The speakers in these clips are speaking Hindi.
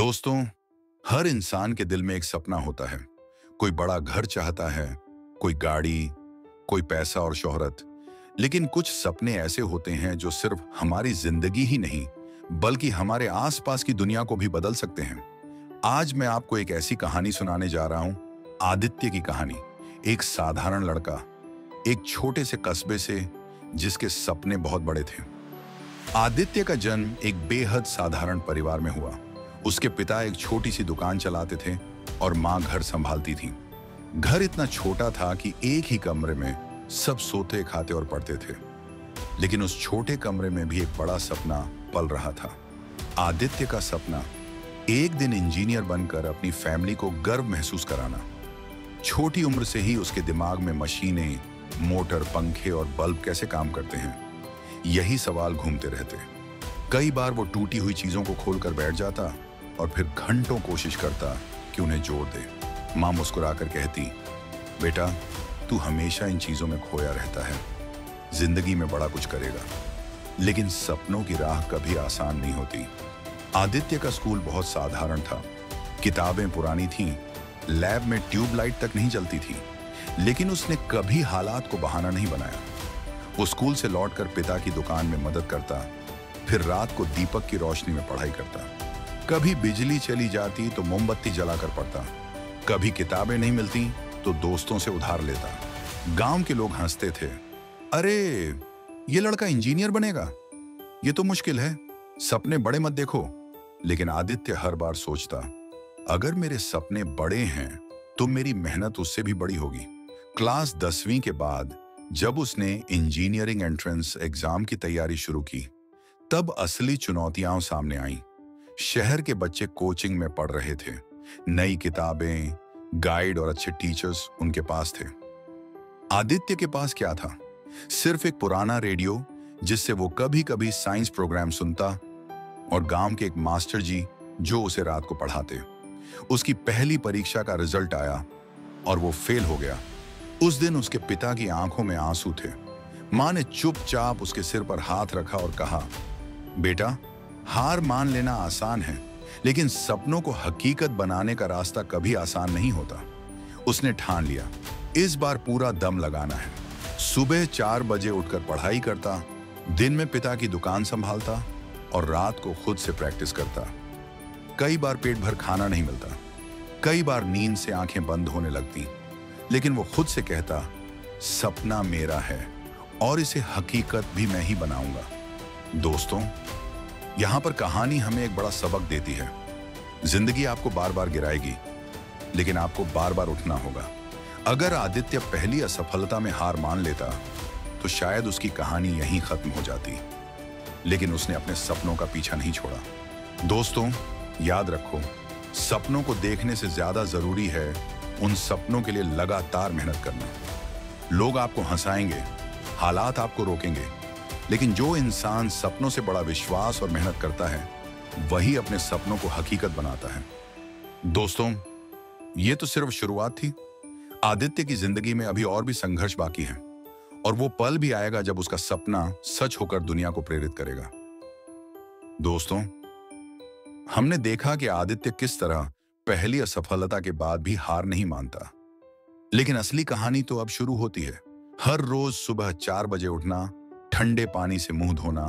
दोस्तों, हर इंसान के दिल में एक सपना होता है। कोई बड़ा घर चाहता है, कोई गाड़ी, कोई पैसा और शोहरत। लेकिन कुछ सपने ऐसे होते हैं जो सिर्फ हमारी जिंदगी ही नहीं, बल्कि हमारे आसपास की दुनिया को भी बदल सकते हैं। आज मैं आपको एक ऐसी कहानी सुनाने जा रहा हूं, आदित्य की कहानी। एक साधारण लड़का, एक छोटे से कस्बे से, जिसके सपने बहुत बड़े थे। आदित्य का जन्म एक बेहद साधारण परिवार में हुआ। उसके पिता एक छोटी सी दुकान चलाते थे और माँ घर संभालती थी। घर इतना छोटा था कि एक ही कमरे में सब सोते, खाते और पढ़ते थे। लेकिन उस छोटे कमरे में भी एक बड़ा सपना पल रहा था। आदित्य का सपना एक दिन इंजीनियर बनकर अपनी फैमिली को गर्व महसूस कराना। छोटी उम्र से ही उसके दिमाग में मशीनें, मोटर, पंखे और बल्ब कैसे काम करते हैं, यही सवाल घूमते रहते। कई बार वो टूटी हुई चीजों को खोलकर बैठ जाता और फिर घंटों कोशिश करता कि उन्हें जोड़ दे। माँ मुस्कुराकर कहती, बेटा, तू हमेशा इन चीजों में खोया रहता है, जिंदगी में बड़ा कुछ करेगा। लेकिन सपनों की राह कभी आसान नहीं होती। आदित्य का स्कूल बहुत साधारण था। किताबें पुरानी थीं, लैब में ट्यूबलाइट तक नहीं चलती थी। लेकिन उसने कभी हालात को बहाना नहीं बनाया। वो स्कूल से लौटकर पिता की दुकान में मदद करता, फिर रात को दीपक की रोशनी में पढ़ाई करता। कभी बिजली चली जाती तो मोमबत्ती जलाकर पढ़ता, कभी किताबें नहीं मिलती तो दोस्तों से उधार लेता। गांव के लोग हंसते थे, अरे ये लड़का इंजीनियर बनेगा, ये तो मुश्किल है, सपने बड़े मत देखो। लेकिन आदित्य हर बार सोचता, अगर मेरे सपने बड़े हैं तो मेरी मेहनत उससे भी बड़ी होगी। क्लास 10वीं के बाद जब उसने इंजीनियरिंग एंट्रेंस एग्जाम की तैयारी शुरू की, तब असली चुनौतियां सामने आईं। शहर के बच्चे कोचिंग में पढ़ रहे थे। नई किताबें, गाइड और अच्छे टीचर्स उनके पास थे। आदित्य के पास क्या था? सिर्फ एक पुराना रेडियो जिससे वो कभी कभी साइंस प्रोग्राम सुनता, और गांव के एक मास्टर जी जो उसे रात को पढ़ाते। उसकी पहली परीक्षा का रिजल्ट आया और वो फेल हो गया। उस दिन उसके पिता की आंखों में आंसू थे। मां ने चुपचाप उसके सिर पर हाथ रखा और कहा, बेटा, हार मान लेना आसान है, लेकिन सपनों को हकीकत बनाने का रास्ता कभी आसान नहीं होता। उसने ठान लिया, इस बार पूरा दम लगाना है। सुबह 4 बजे उठकर पढ़ाई करता, दिन में पिता की दुकान संभालता और रात को खुद से प्रैक्टिस करता। कई बार पेट भर खाना नहीं मिलता, कई बार नींद से आंखें बंद होने लगती, लेकिन वो खुद से कहता, सपना मेरा है और इसे हकीकत भी मैं ही बनाऊंगा। दोस्तों, यहां पर कहानी हमें एक बड़ा सबक देती है। जिंदगी आपको बार बार गिराएगी, लेकिन आपको बार बार उठना होगा। अगर आदित्य पहली असफलता में हार मान लेता तो शायद उसकी कहानी यहीं खत्म हो जाती। लेकिन उसने अपने सपनों का पीछा नहीं छोड़ा। दोस्तों, याद रखो, सपनों को देखने से ज्यादा जरूरी है उन सपनों के लिए लगातार मेहनत करना। लोग आपको हंसाएंगे, हालात आपको रोकेंगे, लेकिन जो इंसान सपनों से बड़ा विश्वास और मेहनत करता है, वही अपने सपनों को हकीकत बनाता है। दोस्तों, ये तो सिर्फ शुरुआत थी। आदित्य की जिंदगी में अभी और भी संघर्ष बाकी है, और वो पल भी आएगा जब उसका सपना सच होकर दुनिया को प्रेरित करेगा। दोस्तों, हमने देखा कि आदित्य किस तरह पहली असफलता के बाद भी हार नहीं मानता। लेकिन असली कहानी तो अब शुरू होती है। हर रोज सुबह 4 बजे उठना, ठंडे पानी से मुंह धोना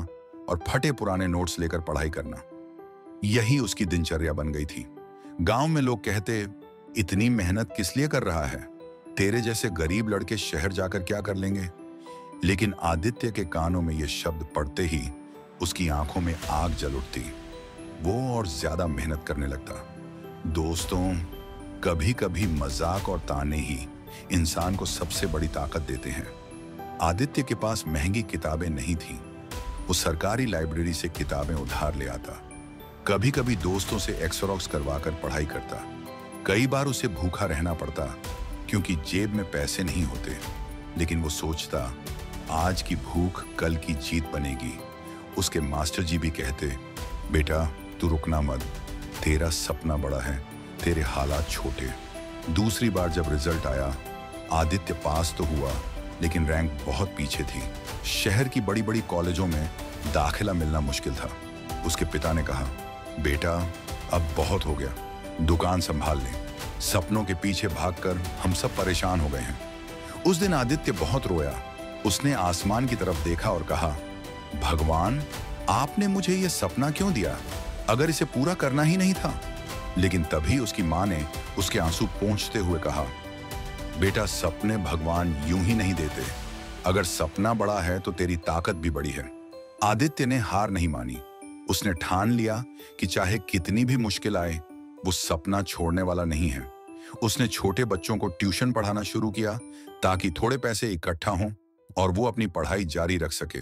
और फटे पुराने नोट्स लेकर पढ़ाई करना, यही उसकी दिनचर्या बन गई थी। गांव में लोग कहते, इतनी मेहनत किस लिए कर रहा है, तेरे जैसे गरीब लड़के शहर जाकर क्या कर लेंगे। लेकिन आदित्य के कानों में ये शब्द पड़ते ही उसकी आंखों में आग जल उठती। वो और ज्यादा मेहनत करने लगता। दोस्तों, कभी कभी मजाक और ताने ही इंसान को सबसे बड़ी ताकत देते हैं। आदित्य के पास महंगी किताबें नहीं थीं। वो सरकारी लाइब्रेरी से किताबें उधार ले आता। कभी कभी दोस्तों से एक्सरॉक्स करवाकर पढ़ाई करता। कई बार उसे भूखा रहना पड़ता क्योंकि जेब में पैसे नहीं होते। लेकिन वो सोचता, आज की भूख कल की जीत बनेगी। उसके मास्टर जी भी कहते, बेटा, तू रुकना मत, तेरा सपना बड़ा है, तेरे हालात छोटे। दूसरी बार जब रिजल्ट आया, आदित्य पास तो हुआ, लेकिन रैंक बहुत पीछे थी। शहर की बड़ी बड़ी कॉलेजों में दाखिला मिलना मुश्किल था। उसके पिता ने कहा, बेटा, अब बहुत हो गया, दुकान संभाल ले। सपनों के पीछे भागकर हम सब परेशान हो गए हैं। उस दिन आदित्य बहुत रोया। उसने आसमान की तरफ देखा और कहा, भगवान, आपने मुझे यह सपना क्यों दिया? अगर इसे पूरा करना ही नहीं था। लेकिन तभी उसकी मां ने उसके आंसू पोंछते हुए कहा, बेटा, सपने भगवान यूं ही नहीं देते। अगर सपना बड़ा है तो तेरी ताकत भी बड़ी है। आदित्य ने हार नहीं मानी। उसने ठान लिया कि चाहे कितनी भी मुश्किल आए, वो सपना छोड़ने वाला नहीं है। उसने छोटे बच्चों को ट्यूशन पढ़ाना शुरू किया ताकि थोड़े पैसे इकट्ठा हों और वो अपनी पढ़ाई जारी रख सके।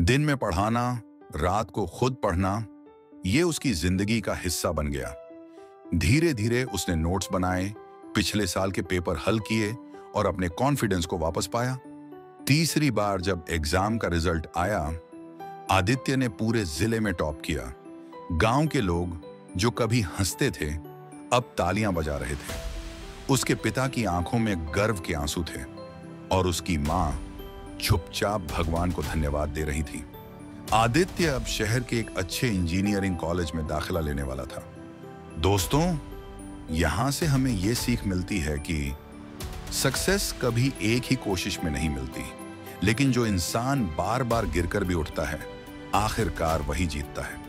दिन में पढ़ाना, रात को खुद पढ़ना, ये उसकी जिंदगी का हिस्सा बन गया। धीरे धीरे उसने नोट्स बनाए, पिछले साल के पेपर हल किए और अपने कॉन्फिडेंस को वापस पाया। तीसरी बार जब एग्जाम का रिजल्ट आया, आदित्य ने पूरे जिले में टॉप किया। गांव के लोग जो कभी हंसते थे, अब तालियां बजा रहे थे। उसके पिता की आंखों में गर्व के आंसू थे और उसकी मां चुपचाप भगवान को धन्यवाद दे रही थी। आदित्य अब शहर के एक अच्छे इंजीनियरिंग कॉलेज में दाखिला लेने वाला था। दोस्तों, यहां से हमें यह सीख मिलती है कि सक्सेस कभी एक ही कोशिश में नहीं मिलती, लेकिन जो इंसान बार बार गिरकर भी उठता है, आखिरकार वही जीतता है।